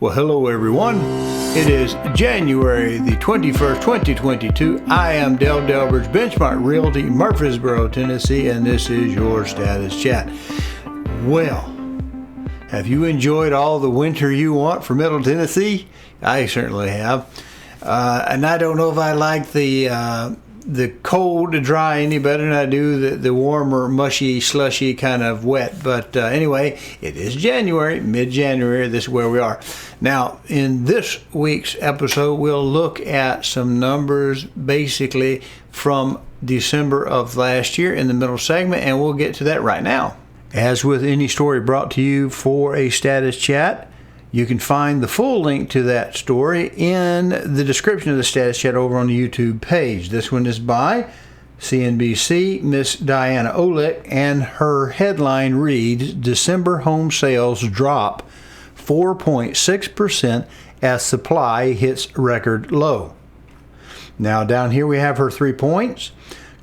Well, hello everyone. It is January the 21st, 2022. I am Dale Delbridge, Benchmark Realty, Murfreesboro, Tennessee, and this is your Status Chat. Well, have you enjoyed all the winter you want for Middle Tennessee? I certainly have. And I don't know if I like the cold to dry any better than I do the warmer, mushy, slushy kind of wet. But anyway, it is January, mid-January. This is where we are. Now, in this week's episode, we'll look at some numbers basically from December of last year in the middle segment, and we'll get to that right now. As with any story brought to you for a Status Chat, you can find the full link to that story in the description of the Status Chat over on the YouTube page. This one is by CNBC, Miss Diana Olick, and her headline reads, December home sales drop 4.6% as supply hits record low. Now down here we have her 3 points.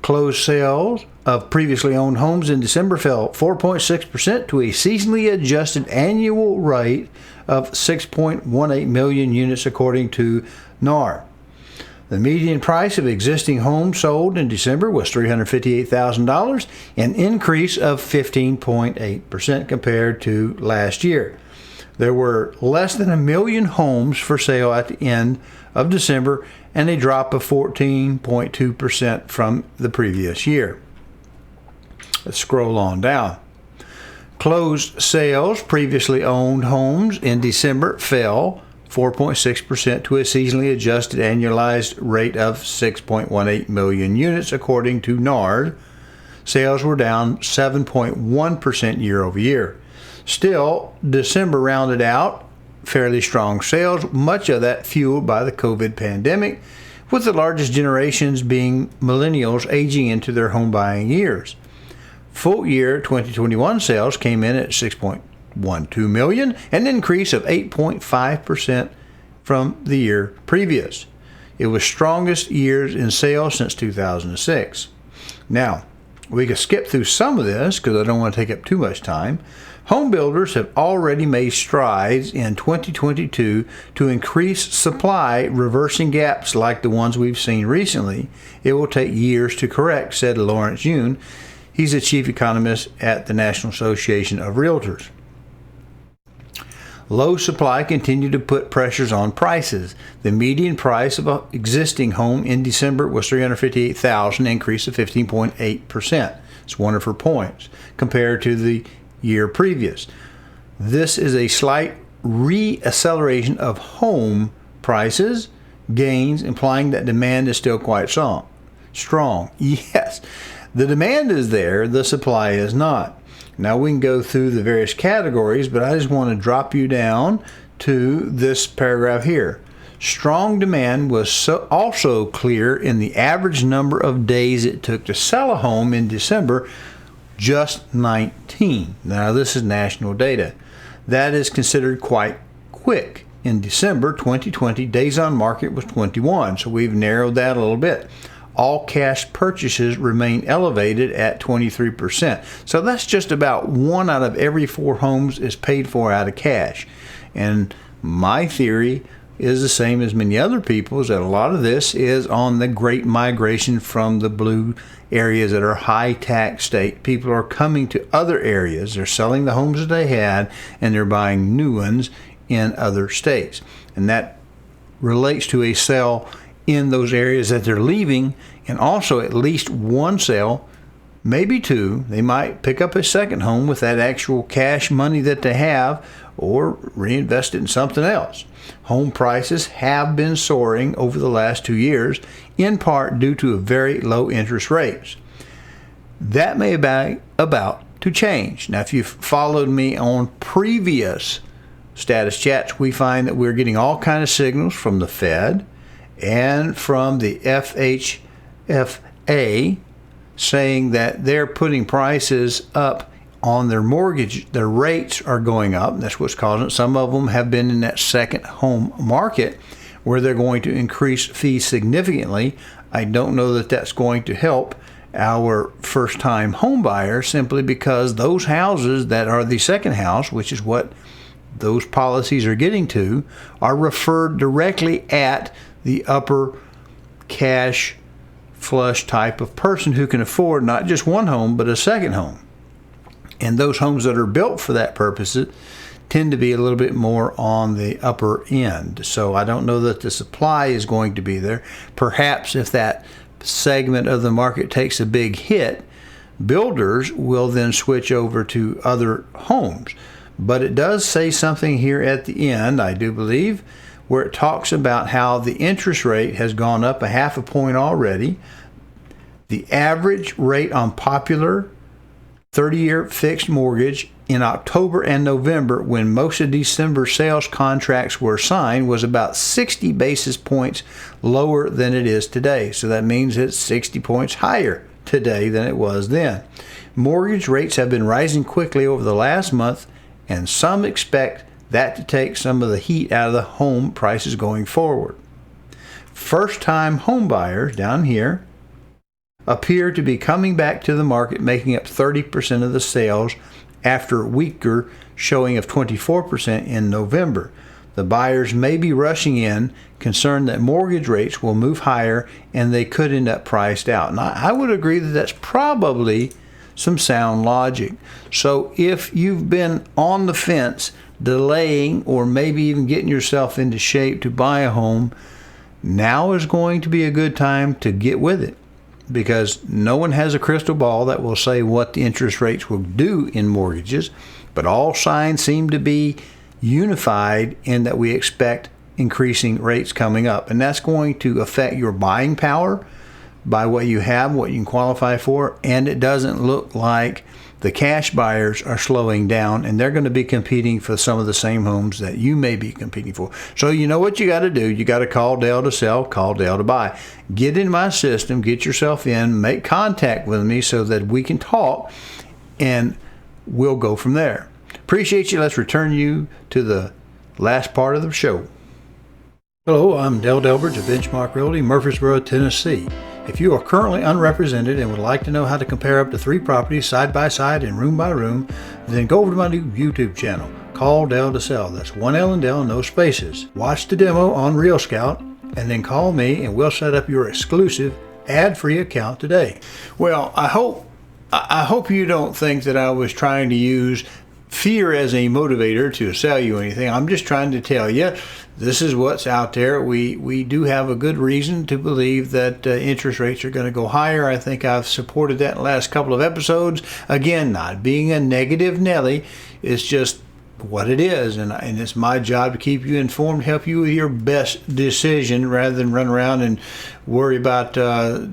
Closed sales of previously owned homes in December fell 4.6% to a seasonally adjusted annual rate of 6.18 million units according to NAR. The median price of existing homes sold in December was $358,000, an increase of 15.8% compared to last year. There were less than 1 million homes for sale at the end of December, and a drop of 14.2% from the previous year. Let's scroll on down. Closed sales, previously owned homes in December fell 4.6% to a seasonally adjusted annualized rate of 6.18 million units, according to NAR. Sales were down 7.1% year over year. Still, December rounded out fairly strong sales, much of that fueled by the COVID pandemic, with the largest generations being millennials aging into their home buying years. Full year 2021 sales came in at 6.12 million, an increase of 8.5% from the year previous. It was strongest years in sales since 2006. Now, we can skip through some of this because I don't want to take up too much time. Home builders have already made strides in 2022 to increase supply, reversing gaps like the ones we've seen recently. It will take years to correct, said Lawrence Yun. He's a chief economist at the National Association of Realtors. Low supply continued to put pressures on prices. The median price of an existing home in December was $358,000, an increase of 15.8%. It's one of her points compared to the year previous. This is a slight reacceleration of home prices gains, implying that demand is still quite strong. Yes, the demand is there, the supply is not. Now we can go through the various categories, but I just want to drop you down to this paragraph here. Strong demand was also clear in the average number of days it took to sell a home in December, just 19. Now this is national data. That is considered quite quick. In December 2020, days on market was 21, so we've narrowed that a little bit. All cash purchases remain elevated at 23%. So that's just about 1 out of every 4 homes is paid for out of cash. And my theory is the same as many other people's, that a lot of this is on the great migration from the blue areas that are high tax state. People are coming to other areas. They're selling the homes that they had and they're buying new ones in other states. And that relates to a sale in those areas that they're leaving, and also at least one sale, maybe 2. They might pick up a second home with that actual cash money that they have or reinvest it in something else. Home prices have been soaring over the last 2 years, in part due to very low interest rates. That may be about to change. Now, if you've followed me on previous Status Chats, we find that we're getting all kinds of signals from the Fed and from the FHFA saying that they're putting prices up on their mortgage. Their rates are going up. And that's what's causing it. Some of them have been in that second home market where they're going to increase fees significantly. I don't know that that's going to help our first-time home buyers, simply because those houses that are the second house, which is what those policies are getting to are referred directly at the upper cash flush type of person who can afford not just one home but a second home. And those homes that are built for that purpose tend to be a little bit more on the upper end. So I don't know that the supply is going to be there. Perhaps if that segment of the market takes a big hit, builders will then switch over to other homes. But it does say something here at the end, I do believe, where it talks about how the interest rate has gone up 0.5 point already. The average rate on popular 30-year fixed mortgage in October and November, when most of December sales contracts were signed, was about 60 basis points lower than it is today. So that means it's 60 points higher today than it was then. Mortgage rates have been rising quickly over the last month, and some expect that to take some of the heat out of the home prices going forward. First-time home buyers down here appear to be coming back to the market, making up 30% of the sales after a weaker showing of 24% in November. The buyers may be rushing in, concerned that mortgage rates will move higher and they could end up priced out. And I would agree that that's probably some sound logic. So if you've been on the fence, delaying, or maybe even getting yourself into shape to buy a home, now is going to be a good time to get with it, because no one has a crystal ball that will say what the interest rates will do in mortgages, but all signs seem to be unified in that we expect increasing rates coming up, and that's going to affect your buying power by what you have, what you can qualify for. And it doesn't look like the cash buyers are slowing down, and they're going to be competing for some of the same homes that you may be competing for. So you know what you got to do. You got to call Dale to sell, call Dale to buy. Get in my system, get yourself in, make contact with me so that we can talk, and we'll go from there. Appreciate you. Let's return you to the last part of the show. Hello, I'm Dale Delbridge of Benchmark Realty, Murfreesboro, Tennessee. If you are currently unrepresented and would like to know how to compare up to 3 properties side by side and room by room, then go over to my new YouTube channel, Call Dale to Sell. That's one L in Dale, no spaces. Watch the demo on Real Scout and then call me and we'll set up your exclusive ad-free account today. Well, I hope you don't think that I was trying to use fear as a motivator to sell you anything. I'm just trying to tell you this is what's out there. We do have a good reason to believe that interest rates are going to go higher. I think I've supported that in the last couple of episodes. Again, not being a negative Nelly, it's just what it is, and it's my job to keep you informed, help you with your best decision rather than run around and worry about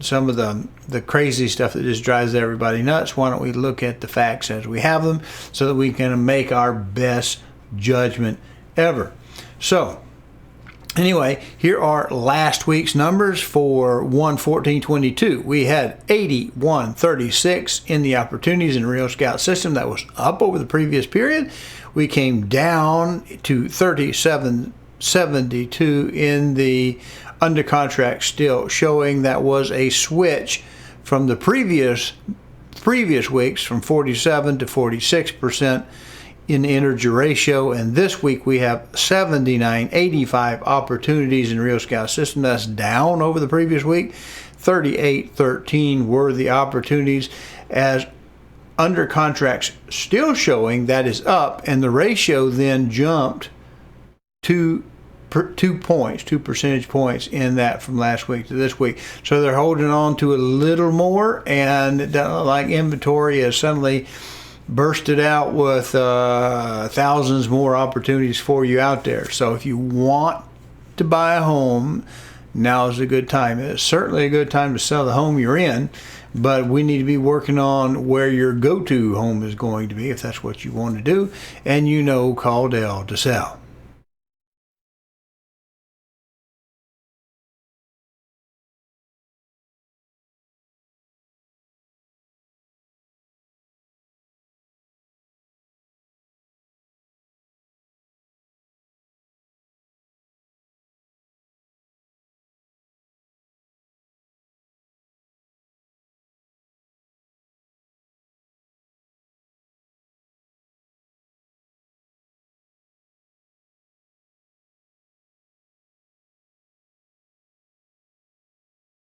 some of the crazy stuff that just drives everybody nuts. Why don't we look at the facts as we have them so that we can make our best judgment ever. So anyway, here are last week's numbers for 1/14/22. We had 8136 in the opportunities in Real Scout system. That was up over the previous period. We came down to 3772 in the under contract still, showing that was a switch from the previous weeks from 47 to 46% in energy ratio, and this week we have 7985 opportunities in Real Scout system. That's down over the previous week. 3813 were the opportunities, as under contracts still showing that is up, and the ratio then jumped 2 percentage points in that from last week to this week. So they're holding on to a little more, and it doesn't look like inventory has suddenly bursted out with thousands more opportunities for you out there. So if you want to buy a home, now is a good time. It's certainly a good time to sell the home you're in, but we need to be working on where your go-to home is going to be if that's what you want to do. And call Dale to sell.